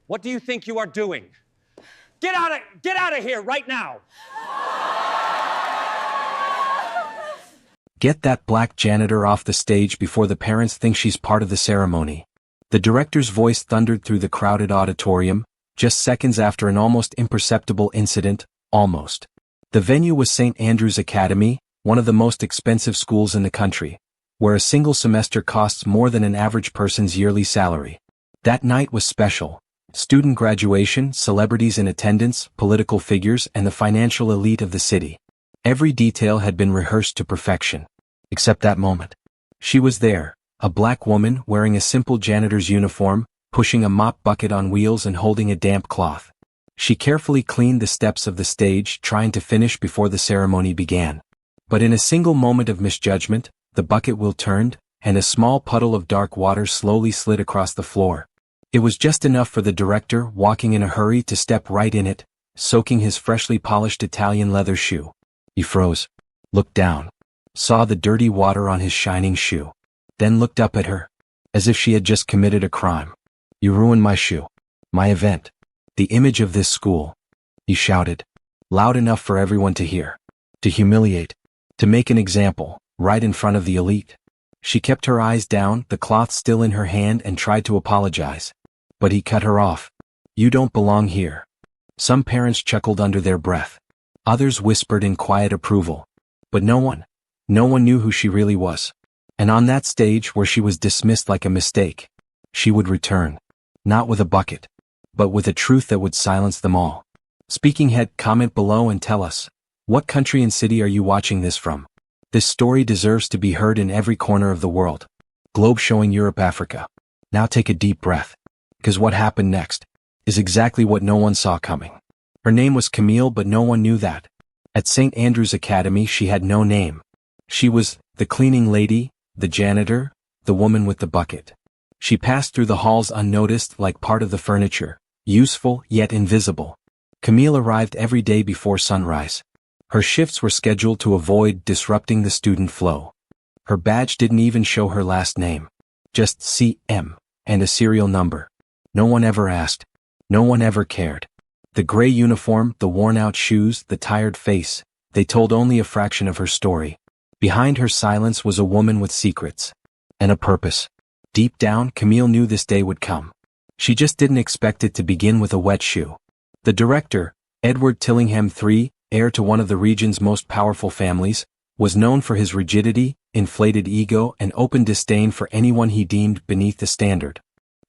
What do you think you are doing? Get out of here right now! Get that black janitor off the stage before the parents think she's part of the ceremony. The director's voice thundered through the crowded auditorium, just seconds after an almost imperceptible incident, almost. The venue was St. Andrew's Academy, one of the most expensive schools in the country, where a single semester costs more than an average person's yearly salary. That night was special. Student graduation, celebrities in attendance, political figures, and the financial elite of the city. Every detail had been rehearsed to perfection. Except that moment. She was there, a black woman wearing a simple janitor's uniform, pushing a mop bucket on wheels and holding a damp cloth. She carefully cleaned the steps of the stage, trying to finish before the ceremony began. But in a single moment of misjudgment, the bucket wheel turned, and a small puddle of dark water slowly slid across the floor. It was just enough for the director, walking in a hurry, to step right in it, soaking his freshly polished Italian leather shoe. He froze, looked down, saw the dirty water on his shining shoe, then looked up at her, as if she had just committed a crime. "You ruined my shoe, my event, the image of this school," he shouted, loud enough for everyone to hear. To humiliate, to make an example, right in front of the elite. She kept her eyes down, the cloth still in her hand, and tried to apologize. But he cut her off. "You don't belong here." Some parents chuckled under their breath. Others whispered in quiet approval. But no one knew who she really was. And on that stage where she was dismissed like a mistake, she would return. Not with a bucket, but with a truth that would silence them all. Speaking head, comment below and tell us, what country and city are you watching this from? This story deserves to be heard in every corner of the world. Globe showing Europe, Africa. Now take a deep breath. Because what happened next is exactly what no one saw coming. Her name was Camille, but no one knew that. At St. Andrew's Academy she had no name. She was the cleaning lady, the janitor, the woman with the bucket. She passed through the halls unnoticed, like part of the furniture, useful yet invisible. Camille arrived every day before sunrise. Her shifts were scheduled to avoid disrupting the student flow. Her badge didn't even show her last name. Just CM, and a serial number. No one ever asked. No one ever cared. The gray uniform, the worn-out shoes, the tired face, they told only a fraction of her story. Behind her silence was a woman with secrets. And a purpose. Deep down, Camille knew this day would come. She just didn't expect it to begin with a wet shoe. The director, Edward Tillingham III, heir to one of the region's most powerful families, was known for his rigidity, inflated ego, and open disdain for anyone he deemed beneath the standard.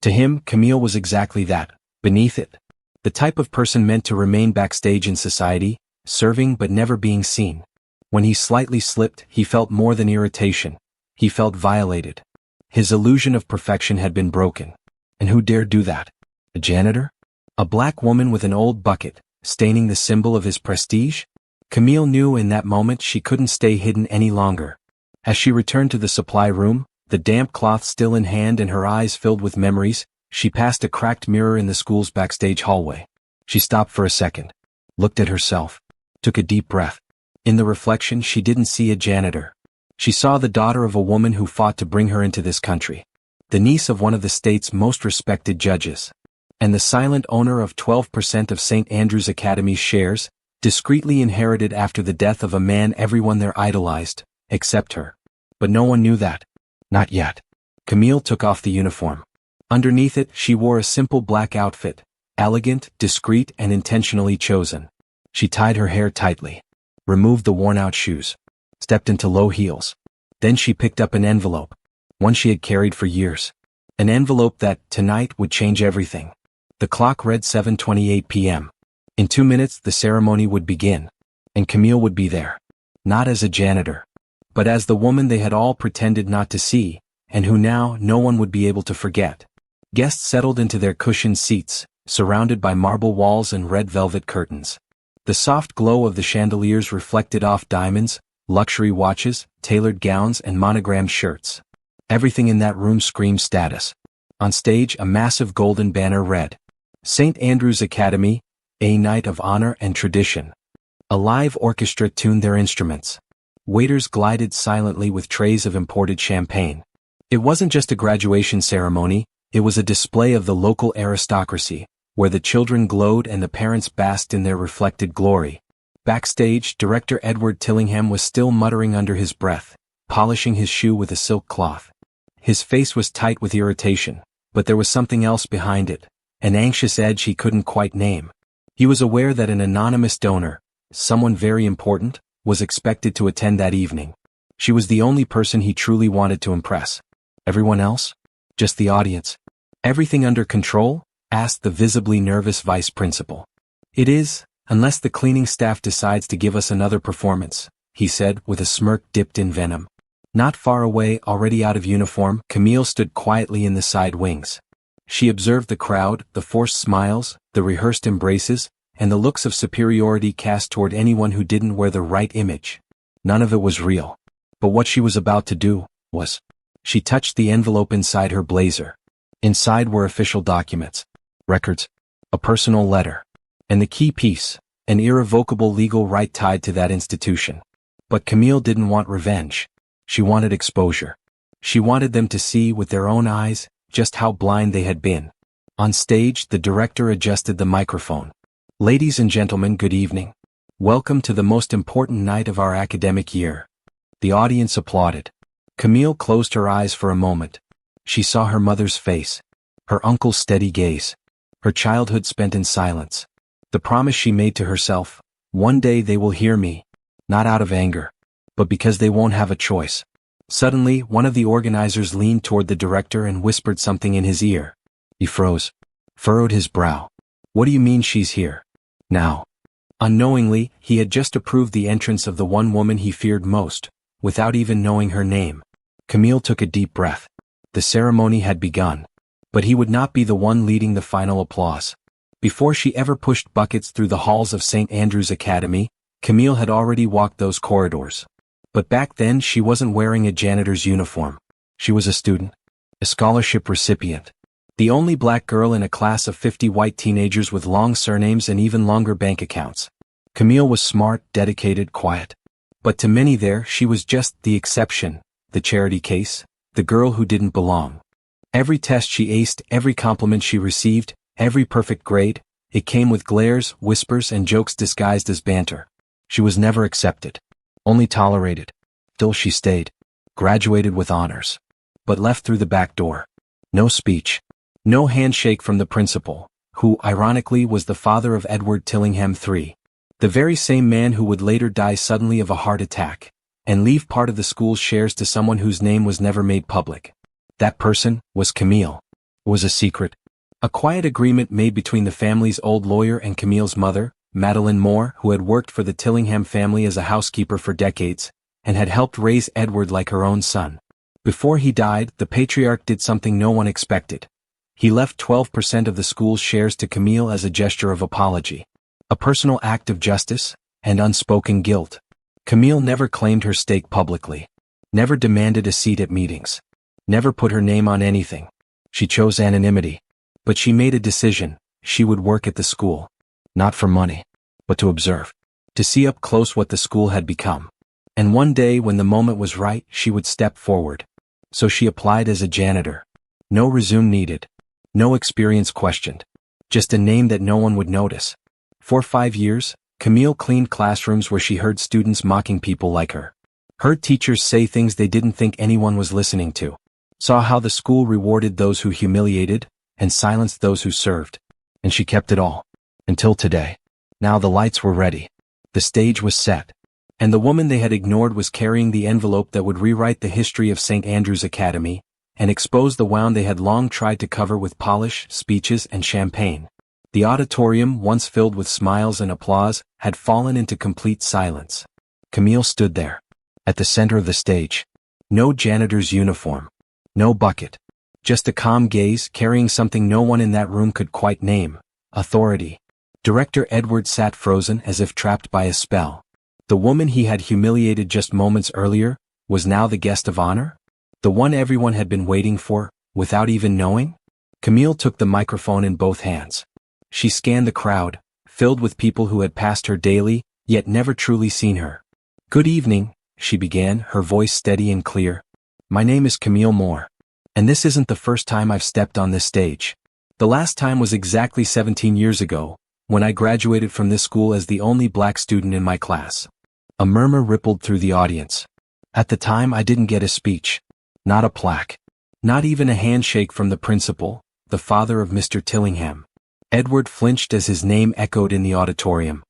To him, Camille was exactly that, beneath it. The type of person meant to remain backstage in society, serving but never being seen. When he slightly slipped, he felt more than irritation. He felt violated. His illusion of perfection had been broken. And who dared do that? A janitor? A black woman with an old bucket, staining the symbol of his prestige? Camille knew in that moment she couldn't stay hidden any longer. As she returned to the supply room, the damp cloth still in hand and her eyes filled with memories, she passed a cracked mirror in the school's backstage hallway. She stopped for a second, looked at herself, took a deep breath. In the reflection, she didn't see a janitor. She saw the daughter of a woman who fought to bring her into this country. The niece of one of the state's most respected judges. And the silent owner of 12% of St. Andrew's Academy's shares, discreetly inherited after the death of a man everyone there idolized, except her. But no one knew that. Not yet. Camille took off the uniform. Underneath it, she wore a simple black outfit, elegant, discreet, and intentionally chosen. She tied her hair tightly, removed the worn-out shoes, stepped into low heels. Then she picked up an envelope, one she had carried for years. An envelope that, tonight, would change everything. The clock read 7:28 p.m. In 2 minutes, the ceremony would begin. And Camille would be there. Not as a janitor, but as the woman they had all pretended not to see, and who now no one would be able to forget. Guests settled into their cushioned seats, surrounded by marble walls and red velvet curtains. The soft glow of the chandeliers reflected off diamonds, luxury watches, tailored gowns, and monogrammed shirts. Everything in that room screamed status. On stage, a massive golden banner read, St. Andrew's Academy, a night of honor and tradition. A live orchestra tuned their instruments. Waiters glided silently with trays of imported champagne. It wasn't just a graduation ceremony, it was a display of the local aristocracy, where the children glowed and the parents basked in their reflected glory. Backstage, director Edward Tillingham was still muttering under his breath, polishing his shoe with a silk cloth. His face was tight with irritation, but there was something else behind it, an anxious edge he couldn't quite name. He was aware that an anonymous donor, someone very important, was expected to attend that evening. She was the only person he truly wanted to impress. Everyone else? Just the audience. Everything under control? Asked the visibly nervous vice principal. It is, unless the cleaning staff decides to give us another performance, he said with a smirk dipped in venom. Not far away, already out of uniform, Camille stood quietly in the side wings. She observed the crowd, the forced smiles, the rehearsed embraces, and the looks of superiority cast toward anyone who didn't wear the right image. None of it was real. But what she was about to do was. She touched the envelope inside her blazer. Inside were official documents, records, a personal letter, and the key piece, an irrevocable legal right tied to that institution. But Camille didn't want revenge. She wanted exposure. She wanted them to see with their own eyes just how blind they had been. On stage, the director adjusted the microphone. Ladies and gentlemen, good evening. Welcome to the most important night of our academic year. The audience applauded. Camille closed her eyes for a moment. She saw her mother's face, her uncle's steady gaze, her childhood spent in silence. The promise she made to herself, one day they will hear me, not out of anger, but because they won't have a choice. Suddenly, one of the organizers leaned toward the director and whispered something in his ear. He froze, furrowed his brow. What do you mean she's here? Now. Unknowingly, he had just approved the entrance of the one woman he feared most, without even knowing her name. Camille took a deep breath. The ceremony had begun. But he would not be the one leading the final applause. Before she ever pushed buckets through the halls of St. Andrew's Academy, Camille had already walked those corridors. But back then she wasn't wearing a janitor's uniform. She was a student, a scholarship recipient. The only black girl in a class of 50 white teenagers with long surnames and even longer bank accounts. Camille was smart, dedicated, quiet. But to many there, she was just the exception, the charity case, the girl who didn't belong. Every test she aced, every compliment she received, every perfect grade, it came with glares, whispers, and jokes disguised as banter. She was never accepted, only tolerated. Still she stayed, graduated with honors, but left through the back door. No speech. No handshake from the principal, who, ironically, was the father of Edward Tillingham III. The very same man who would later die suddenly of a heart attack, and leave part of the school's shares to someone whose name was never made public. That person was Camille. It was a secret. A quiet agreement made between the family's old lawyer and Camille's mother, Madeline Moore, who had worked for the Tillingham family as a housekeeper for decades, and had helped raise Edward like her own son. Before he died, the patriarch did something no one expected. He left 12% of the school's shares to Camille as a gesture of apology. A personal act of justice, and unspoken guilt. Camille never claimed her stake publicly. Never demanded a seat at meetings. Never put her name on anything. She chose anonymity. But she made a decision. She would work at the school. Not for money, but to observe. To see up close what the school had become. And one day when the moment was right, she would step forward. So she applied as a janitor. No resume needed. No experience questioned. Just a name that no one would notice. For 5 years, Camille cleaned classrooms where she heard students mocking people like her. Heard teachers say things they didn't think anyone was listening to. Saw how the school rewarded those who humiliated, and silenced those who served. And she kept it all. Until today. Now the lights were ready. The stage was set. And the woman they had ignored was carrying the envelope that would rewrite the history of St. Andrew's Academy, and expose the wound they had long tried to cover with polish, speeches, and champagne. The auditorium, once filled with smiles and applause, had fallen into complete silence. Camille stood there, at the center of the stage. No janitor's uniform. No bucket. Just a calm gaze, carrying something no one in that room could quite name. Authority. Director Edward sat frozen as if trapped by a spell. The woman he had humiliated just moments earlier, was now the guest of honor? The one everyone had been waiting for, without even knowing? Camille took the microphone in both hands. She scanned the crowd, filled with people who had passed her daily, yet never truly seen her. Good evening, she began, her voice steady and clear. My name is Camille Moore. And this isn't the first time I've stepped on this stage. The last time was exactly 17 years ago, when I graduated from this school as the only black student in my class. A murmur rippled through the audience. At the time I didn't get a speech. Not a plaque. Not even a handshake from the principal, the father of Mr. Tillingham. Edward flinched as his name echoed in the auditorium.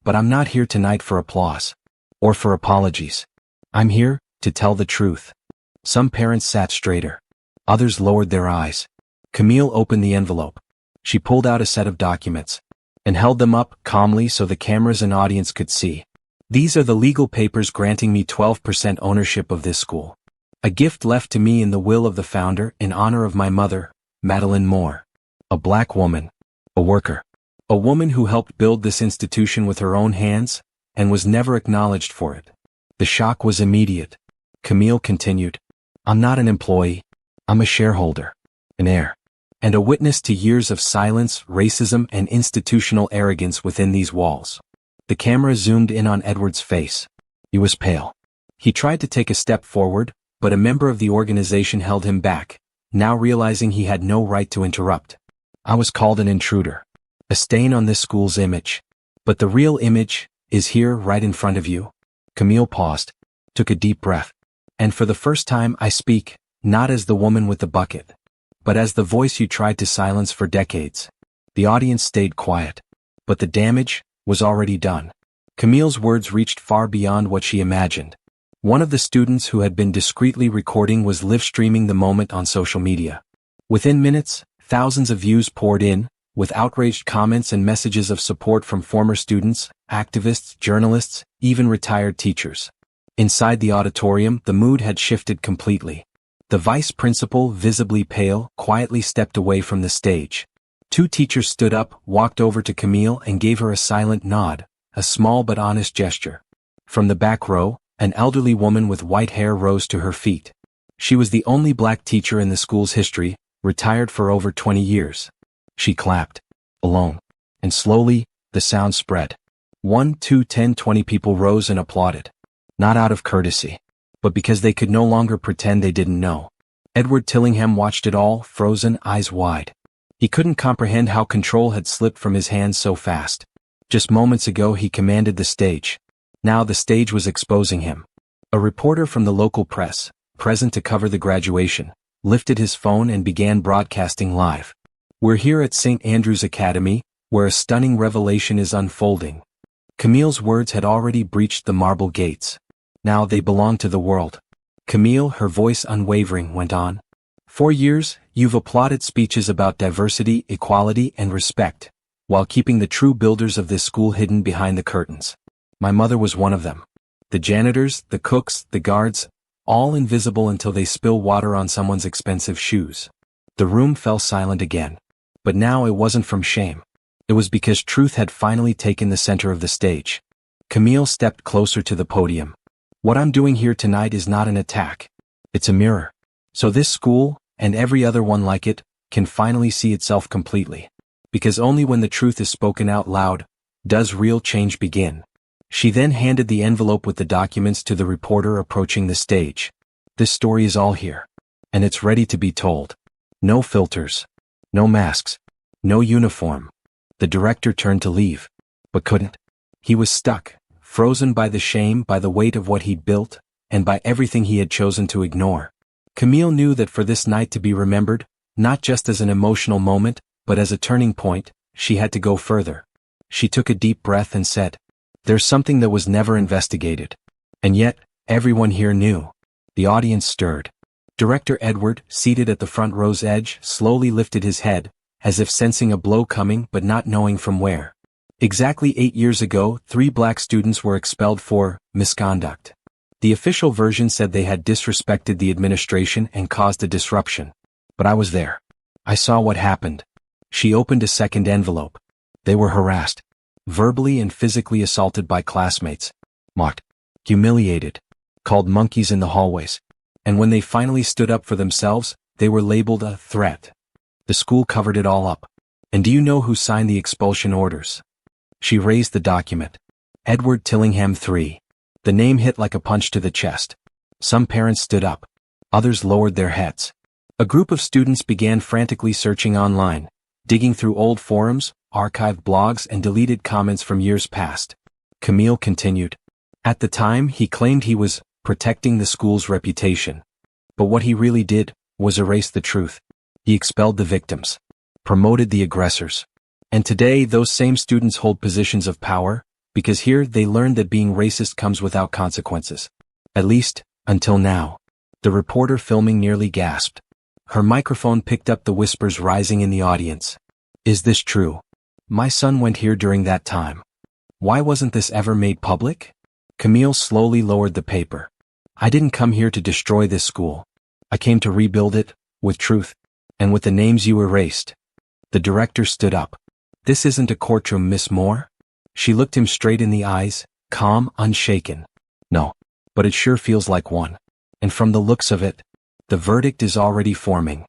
But I'm not here tonight for applause. Or for apologies. I'm here to tell the truth. Some parents sat straighter. Others lowered their eyes. Camille opened the envelope. She pulled out a set of documents and held them up calmly so the cameras and audience could see. These are the legal papers granting me 12% ownership of this school. A gift left to me in the will of the founder in honor of my mother, Madeline Moore. A black woman. A worker. A woman who helped build this institution with her own hands and was never acknowledged for it. The shock was immediate. Camille continued. I'm not an employee. I'm a shareholder. An heir. And a witness to years of silence, racism, and institutional arrogance within these walls. The camera zoomed in on Edward's face. He was pale. He tried to take a step forward, but a member of the organization held him back, now realizing he had no right to interrupt. I was called an intruder. A stain on this school's image. But the real image is here right in front of you. Camille paused, took a deep breath. And for the first time I speak, not as the woman with the bucket, but as the voice you tried to silence for decades. The audience stayed quiet. But the damage was already done. Camille's words reached far beyond what she imagined. One of the students who had been discreetly recording was live-streaming the moment on social media. Within minutes, thousands of views poured in, with outraged comments and messages of support from former students, activists, journalists, even retired teachers. Inside the auditorium, the mood had shifted completely. The vice principal, visibly pale, quietly stepped away from the stage. Two teachers stood up, walked over to Camille and gave her a silent nod, a small but honest gesture. From the back row, an elderly woman with white hair rose to her feet. She was the only black teacher in the school's history, retired for over 20 years. She clapped. Alone. And slowly, the sound spread. 1, 2, 10, 20 people rose and applauded. Not out of courtesy, but because they could no longer pretend they didn't know. Edward Tillingham watched it all, frozen, eyes wide. He couldn't comprehend how control had slipped from his hands so fast. Just moments ago he commanded the stage. Now the stage was exposing him. A reporter from the local press, present to cover the graduation, lifted his phone and began broadcasting live. We're here at St. Andrew's Academy, where a stunning revelation is unfolding. Camille's words had already breached the marble gates. Now they belong to the world. Camille, her voice unwavering, went on. For years, you've applauded speeches about diversity, equality, and respect, while keeping the true builders of this school hidden behind the curtains. My mother was one of them. The janitors, the cooks, the guards, all invisible until they spill water on someone's expensive shoes. The room fell silent again. But now it wasn't from shame. It was because truth had finally taken the center of the stage. Camille stepped closer to the podium. What I'm doing here tonight is not an attack. It's a mirror. So this school, and every other one like it, can finally see itself completely. Because only when the truth is spoken out loud, does real change begin. She then handed the envelope with the documents to the reporter approaching the stage. This story is all here. And it's ready to be told. No filters. No masks. No uniform. The director turned to leave. But couldn't. He was stuck, frozen by the shame, by the weight of what he'd built, and by everything he had chosen to ignore. Camille knew that for this night to be remembered, not just as an emotional moment, but as a turning point, she had to go further. She took a deep breath and said, "There's something that was never investigated." And yet, everyone here knew. The audience stirred. Director Edward, seated at the front row's edge, slowly lifted his head, as if sensing a blow coming but not knowing from where. Exactly 8 years ago, 3 black students were expelled for misconduct. The official version said they had disrespected the administration and caused a disruption. But I was there. I saw what happened. She opened a second envelope. They were harassed, verbally and physically assaulted by classmates, mocked, humiliated, called monkeys in the hallways. And when they finally stood up for themselves, they were labeled a threat. The school covered it all up. And do you know who signed the expulsion orders? She raised the document. Edward Tillingham III. The name hit like a punch to the chest. Some parents stood up. Others lowered their heads. A group of students began frantically searching online, digging through old forums, archived blogs, and deleted comments from years past. Camille continued. At the time, he claimed he was protecting the school's reputation. But what he really did was erase the truth. He expelled the victims, promoted the aggressors. And today, those same students hold positions of power, because here they learned that being racist comes without consequences. At least, until now. The reporter filming nearly gasped. Her microphone picked up the whispers rising in the audience. Is this true? My son went here during that time. Why wasn't this ever made public? Camille slowly lowered the paper. I didn't come here to destroy this school. I came to rebuild it, with truth, and with the names you erased. The director stood up. This isn't a courtroom, Miss Moore. She looked him straight in the eyes, calm, unshaken. No, but it sure feels like one. And from the looks of it, the verdict is already forming.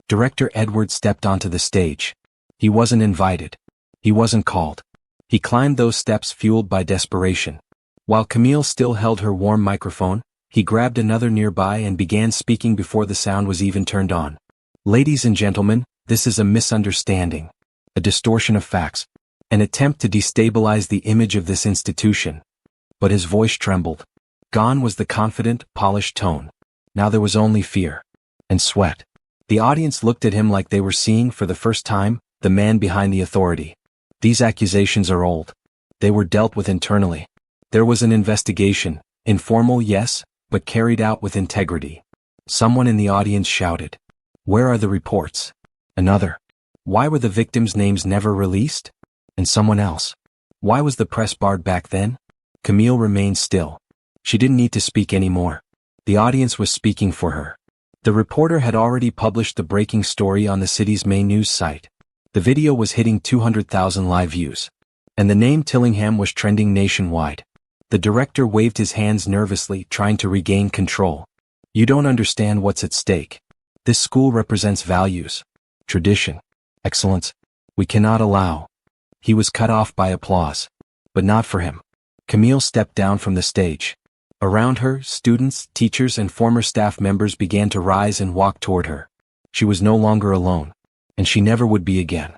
Director Edwards stepped onto the stage. He wasn't invited. He wasn't called. He climbed those steps fueled by desperation. While Camille still held her warm microphone, he grabbed another nearby and began speaking before the sound was even turned on. Ladies and gentlemen, this is a misunderstanding, a distortion of facts, an attempt to destabilize the image of this institution. But his voice trembled. Gone was the confident, polished tone. Now there was only fear and sweat. The audience looked at him like they were seeing for the first time the man behind the authority. These accusations are old. They were dealt with internally. There was an investigation, informal, yes, but carried out with integrity. Someone in the audience shouted, "Where are the reports?" Another, "Why were the victims' names never released?" And someone else, "Why was the press barred back then?" Camille remained still. She didn't need to speak anymore. The audience was speaking for her. The reporter had already published the breaking story on the city's main news site. The video was hitting 200,000 live views. And the name Tillingham was trending nationwide. The director waved his hands nervously, trying to regain control. You don't understand what's at stake. This school represents values, tradition, excellence. We cannot allow. He was cut off by applause. But not for him. Camille stepped down from the stage. Around her, students, teachers, and former staff members began to rise and walk toward her. She was no longer alone. And she never would be again.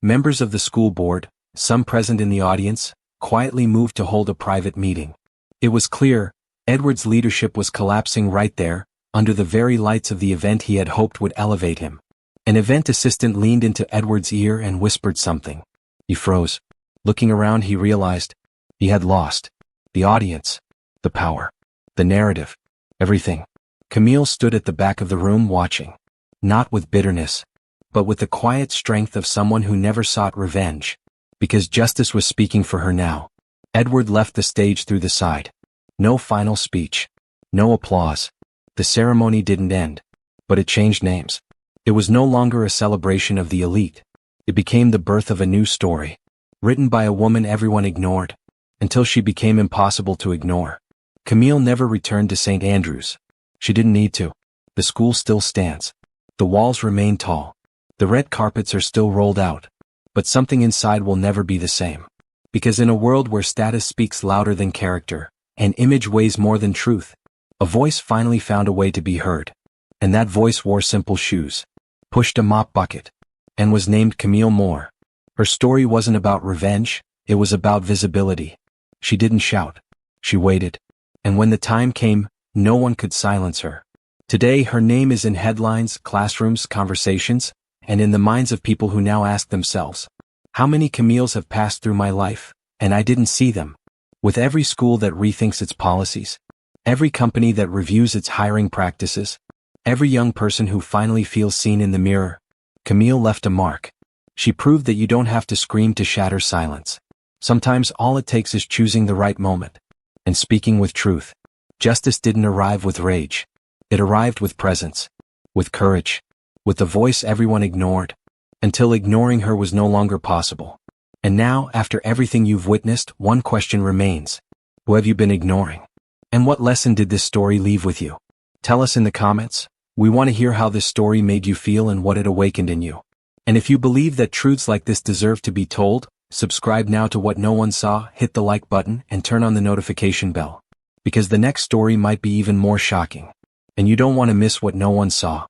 Members of the school board, some present in the audience, quietly moved to hold a private meeting. It was clear, Edward's leadership was collapsing right there, under the very lights of the event he had hoped would elevate him. An event assistant leaned into Edward's ear and whispered something. He froze. Looking around, he realized he had lost. The audience. The power. The narrative. Everything. Camille stood at the back of the room watching. Not with bitterness, but with the quiet strength of someone who never sought revenge. Because justice was speaking for her now. Edward left the stage through the side. No final speech. No applause. The ceremony didn't end. But it changed names. It was no longer a celebration of the elite. It became the birth of a new story. Written by a woman everyone ignored. Until she became impossible to ignore. Camille never returned to St. Andrews. She didn't need to. The school still stands. The walls remain tall. The red carpets are still rolled out. But something inside will never be the same. Because in a world where status speaks louder than character, and image weighs more than truth, a voice finally found a way to be heard. And that voice wore simple shoes, pushed a mop bucket, and was named Camille Moore. Her story wasn't about revenge, it was about visibility. She didn't shout. She waited. And when the time came, no one could silence her. Today her name is in headlines, classrooms, conversations, and in the minds of people who now ask themselves, how many Camilles have passed through my life, and I didn't see them? With every school that rethinks its policies, every company that reviews its hiring practices, every young person who finally feels seen in the mirror, Camille left a mark. She proved that you don't have to scream to shatter silence. Sometimes all it takes is choosing the right moment. And speaking with truth. Justice didn't arrive with rage. It arrived with presence. With courage. With the voice everyone ignored. Until ignoring her was no longer possible. And now, after everything you've witnessed, one question remains. Who have you been ignoring? And what lesson did this story leave with you? Tell us in the comments. We want to hear how this story made you feel and what it awakened in you. And if you believe that truths like this deserve to be told, subscribe now to What No One Saw, hit the like button, and turn on the notification bell. Because the next story might be even more shocking. And you don't want to miss what no one saw.